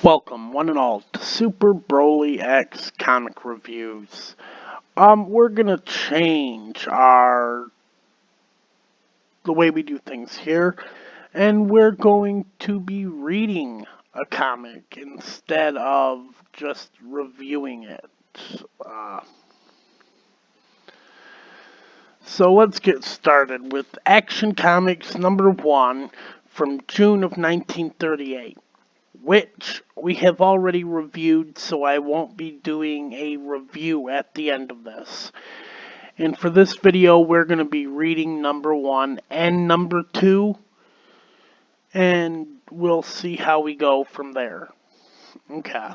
Welcome, one and all, to Super Broly X Comic Reviews. We're gonna change the way we do things here, and we're going to be reading a comic instead of just reviewing it. Uh, so let's get started with Action Comics number 1 from June of 1938. Which we have already reviewed, so I won't be doing a review at the end of this. And for this video, we're going to be reading number 1 and number 2, and we'll see how we go from there. Okay.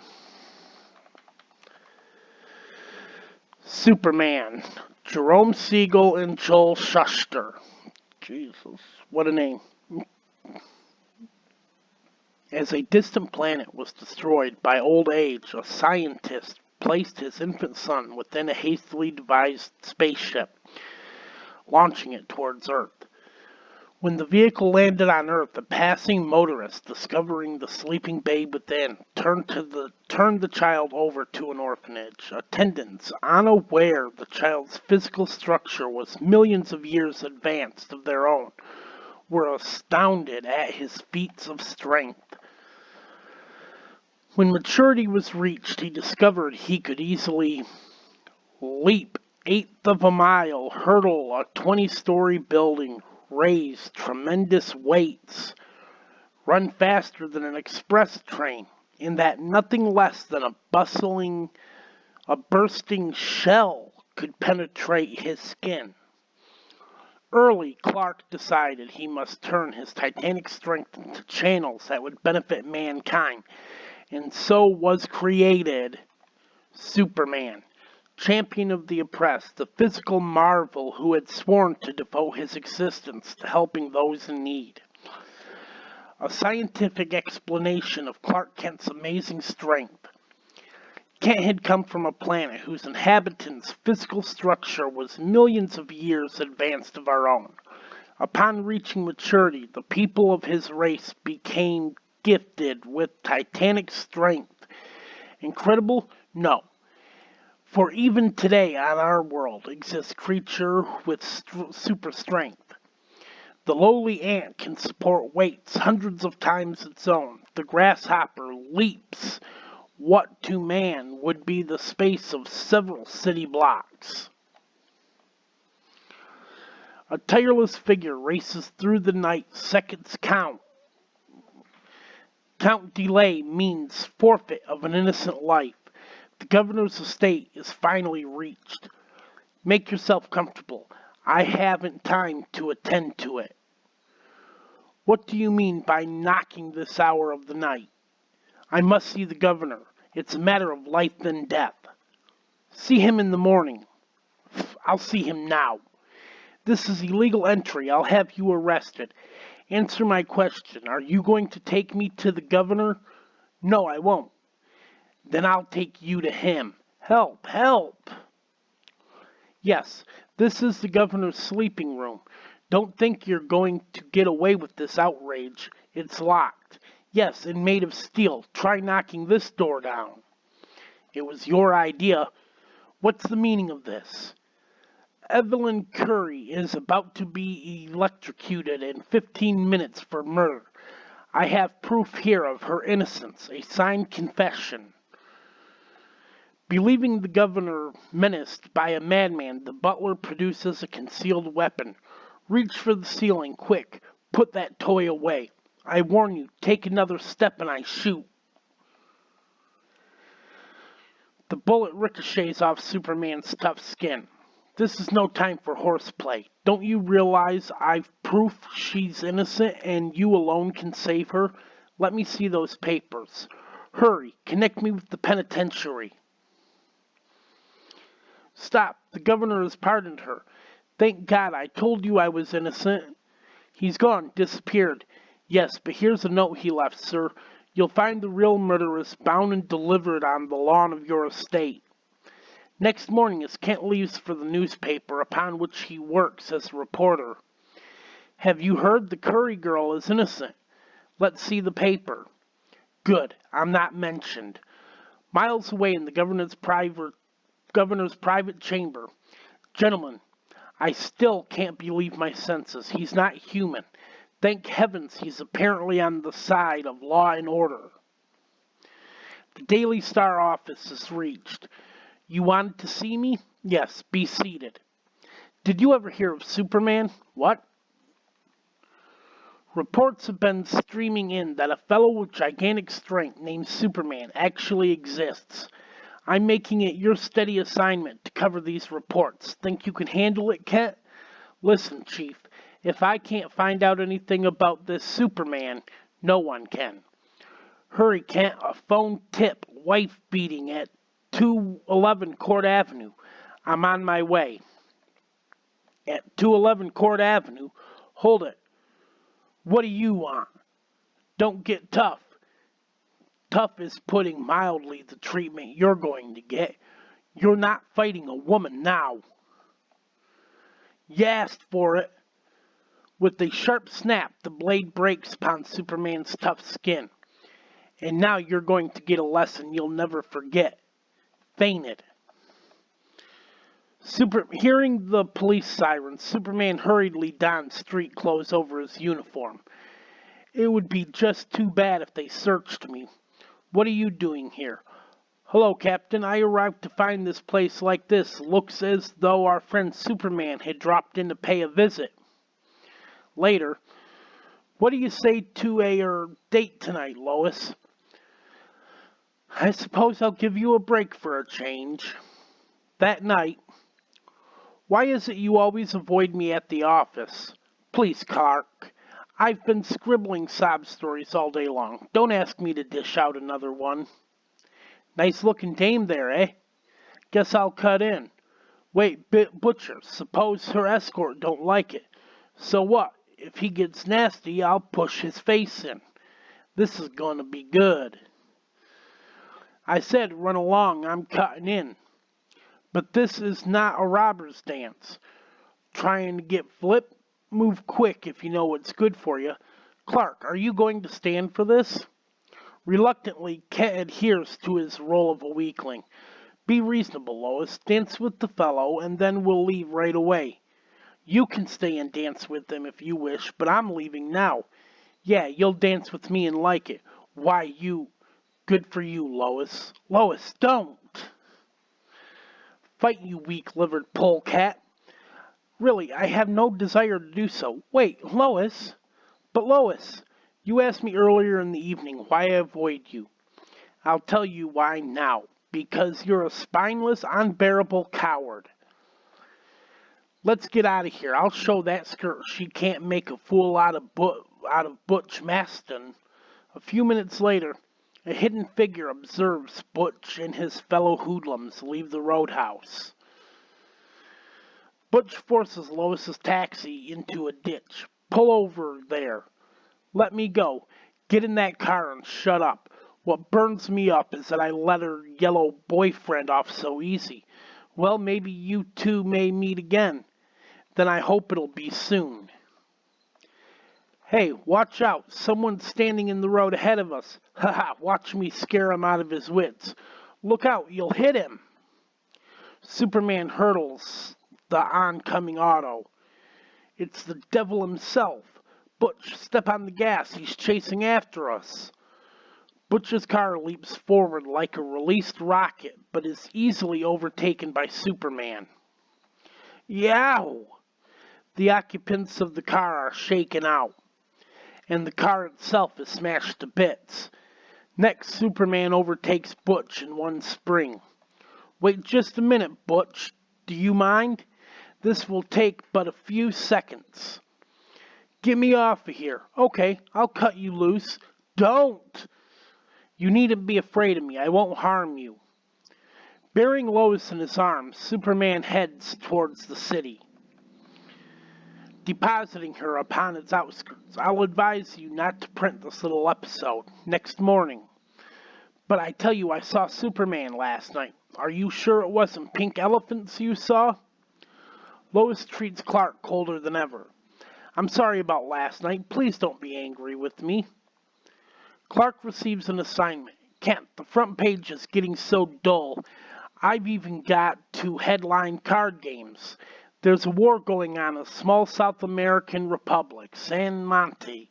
Superman, Jerome Siegel and Joel Shuster. Jesus, what a name. As a distant planet was destroyed by old age, a scientist placed his infant son within a hastily devised spaceship, launching it towards Earth. When the vehicle landed on Earth, a passing motorist, discovering the sleeping babe within, turned the child over to an orphanage. Attendants, unaware the child's physical structure was millions of years advanced of their own, were astounded at his feats of strength. When maturity was reached, he discovered he could easily leap 1/8 of a mile, hurdle a 20-story building, raise tremendous weights, run faster than an express train, and that nothing less than a bursting shell could penetrate his skin. Early, Clark decided he must turn his titanic strength into channels that would benefit mankind. And so was created Superman, champion of the oppressed, the physical marvel who had sworn to devote his existence to helping those in need. A scientific explanation of Clark Kent's amazing strength. Kent had come from a planet whose inhabitants' physical structure was millions of years advanced of our own. Upon reaching maturity, the people of his race became gifted with titanic strength. Incredible? No. For even today on our world exists creature with super strength. The lowly ant can support weights hundreds of times its own. The grasshopper leaps what to man would be the space of several city blocks. A tireless figure races through the night, seconds count. Count delay means forfeit of an innocent life. The governor's estate is finally reached. Make yourself comfortable. I haven't time to attend to it. What do you mean by knocking this hour of the night? I must see the governor. It's a matter of life and death. See him in the morning. I'll see him now. This is illegal entry. I'll have you arrested. Answer my question. Are you going to take me to the governor? No, I won't. Then I'll take you to him. Help! Help! Yes, this is the governor's sleeping room. Don't think you're going to get away with this outrage. It's locked. Yes, and made of steel. Try knocking this door down. It was your idea. What's the meaning of this? Evelyn Curry is about to be electrocuted in 15 minutes for murder. I have proof here of her innocence, a signed confession. Believing the governor menaced by a madman, the butler produces a concealed weapon. Reach for the ceiling, quick. Put that toy away. I warn you, take another step and I shoot. The bullet ricochets off Superman's tough skin. This is no time for horseplay. Don't you realize I've proof she's innocent and you alone can save her? Let me see those papers. Hurry, connect me with the penitentiary. Stop, the governor has pardoned her. Thank God, I told you I was innocent. He's gone, disappeared. Yes, but here's a note he left, sir. You'll find the real murderess bound and delivered on the lawn of your estate. Next morning, as Kent leaves for the newspaper upon which he works as a reporter. Have you heard? The Curry girl is innocent. Let's see the paper. Good, I'm not mentioned. Miles away in the governor's private chamber. Gentlemen, I still can't believe my senses. He's not human. Thank heavens he's apparently on the side of law and order. The Daily Star office is reached. You wanted to see me? Yes, be seated. Did you ever hear of Superman? What? Reports have been streaming in that a fellow with gigantic strength named Superman actually exists. I'm making it your steady assignment to cover these reports. Think you can handle it, Ket? Listen, Chief, if I can't find out anything about this Superman, no one can. Hurry, Kent, a phone tip, wife beating at 211 Court Avenue. I'm on my way. At 211 Court Avenue? Hold it. What do you want? Don't get tough. Tough is putting mildly the treatment you're going to get. You're not fighting a woman now. You asked for it. With a sharp snap, the blade breaks upon Superman's tough skin. And now you're going to get a lesson you'll never forget. Fainted. Hearing the police siren, Superman hurriedly donned street clothes over his uniform. It would be just too bad if they searched me. What are you doing here? Hello, Captain. I arrived to find this place like this. Looks as though our friend Superman had dropped in to pay a visit. Later, what do you say to a date tonight, Lois? I suppose I'll give you a break for a change. That night, why is it you always avoid me at the office? Please, Clark. I've been scribbling sob stories all day long. Don't ask me to dish out another one. Nice looking dame there, eh? Guess I'll cut in. Wait, Butcher, suppose her escort don't like it. So what? If he gets nasty, I'll push his face in. This is gonna be good. I said run along, I'm cutting in. But this is not a robber's dance. Trying to get flip? Move quick if you know what's good for you. Clark, are you going to stand for this? Reluctantly, Ket adheres to his role of a weakling. Be reasonable, Lois. Dance with the fellow, and then we'll leave right away. You can stay and dance with him if you wish, but I'm leaving now. Yeah, you'll dance with me and like it. Why, you... Good for you, Lois. Lois, don't! Fight, you weak-livered polecat. Really, I have no desire to do so. Wait, Lois? But Lois, you asked me earlier in the evening why I avoid you. I'll tell you why now. Because you're a spineless, unbearable coward. Let's get out of here. I'll show that skirt she can't make a fool out of Butch Maston. A few minutes later, a hidden figure observes Butch and his fellow hoodlums leave the roadhouse. Butch forces Lois's taxi into a ditch. Pull over there. Let me go. Get in that car and shut up. What burns me up is that I let her yellow boyfriend off so easy. Well, maybe you two may meet again. Then I hope it'll be soon. Hey, watch out. Someone's standing in the road ahead of us. Haha, watch me scare him out of his wits. Look out, you'll hit him. Superman hurdles the oncoming auto. It's the devil himself. Butch, step on the gas. He's chasing after us. Butch's car leaps forward like a released rocket, but is easily overtaken by Superman. Yow! The occupants of the car are shaken out, and the car itself is smashed to bits. Next, Superman overtakes Butch in one spring. Wait just a minute, Butch. Do you mind? This will take but a few seconds. Get me off of here. Okay, I'll cut you loose. Don't! You needn't be afraid of me. I won't harm you. Bearing Lois in his arms, Superman heads towards the city, depositing her upon its outskirts. I'll advise you not to print this little episode next morning. But I tell you, I saw Superman last night. Are you sure it wasn't pink elephants you saw? Lois treats Clark colder than ever. I'm sorry about last night. Please don't be angry with me. Clark receives an assignment. Kent, the front page is getting so dull. I've even got to headline card games. There's a war going on in a small South American republic, San Monte.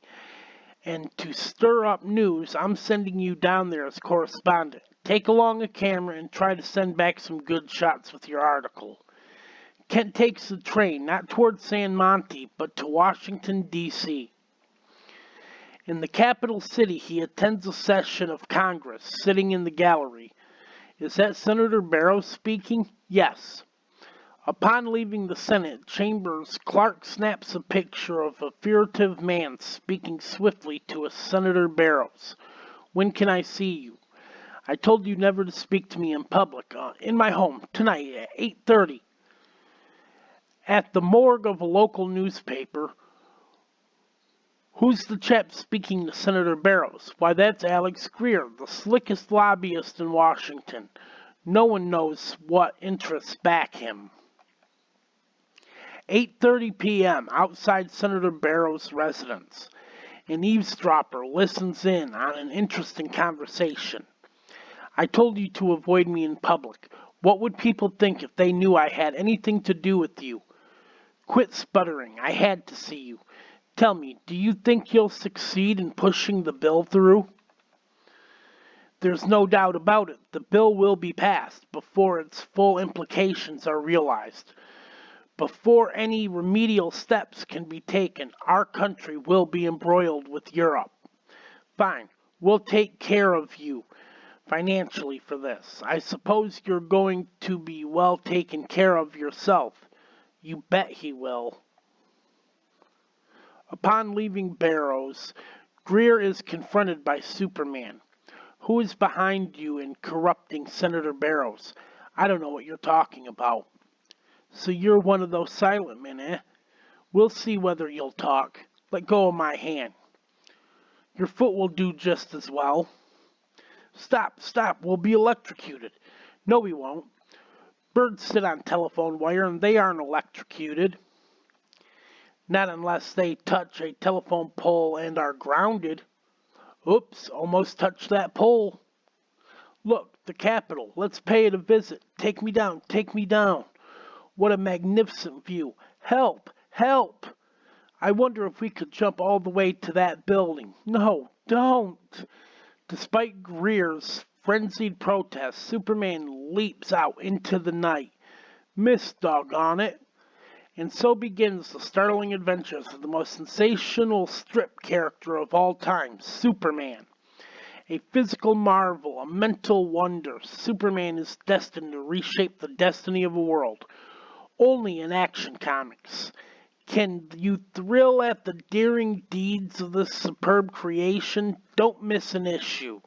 And to stir up news, I'm sending you down there as correspondent. Take along a camera and try to send back some good shots with your article. Kent takes the train, not toward San Monte, but to Washington, D.C. In the capital city, he attends a session of Congress, sitting in the gallery. Is that Senator Barrows speaking? Yes. Upon leaving the Senate chambers, Clark snaps a picture of a furtive man speaking swiftly to a Senator Barrows. When can I see you? I told you never to speak to me in public. In my home, tonight at 8:30. At the morgue of a local newspaper. Who's the chap speaking to Senator Barrows? Why, that's Alex Greer, the slickest lobbyist in Washington. No one knows what interests back him. 8:30 p.m. outside Senator Barrows' residence. An eavesdropper listens in on an interesting conversation. I told you to avoid me in public. What would people think if they knew I had anything to do with you? Quit sputtering. I had to see you. Tell me, do you think you'll succeed in pushing the bill through? There's no doubt about it. The bill will be passed before its full implications are realized. Before any remedial steps can be taken, our country will be embroiled with Europe. Fine, we'll take care of you financially for this. I suppose you're going to be well taken care of yourself. You bet he will. Upon leaving Barrows, Greer is confronted by Superman. Who is behind you in corrupting Senator Barrows? I don't know what you're talking about. So you're one of those silent men, eh? We'll see whether you'll talk. Let go of my hand. Your foot will do just as well. Stop, we'll be electrocuted. No, we won't. Birds sit on telephone wire and they aren't electrocuted. Not unless they touch a telephone pole and are grounded. Oops, almost touched that pole. Look, the Capitol. Let's pay it a visit. Take me down, take me down. What a magnificent view. Help, help. I wonder if we could jump all the way to that building. No, don't. Despite Greer's frenzied protest, Superman leaps out into the night. Miss doggone it. And so begins the startling adventures of the most sensational strip character of all time, Superman. A physical marvel, a mental wonder, Superman is destined to reshape the destiny of a world. Only in Action Comics. Can you thrill at the daring deeds of this superb creation? Don't miss an issue.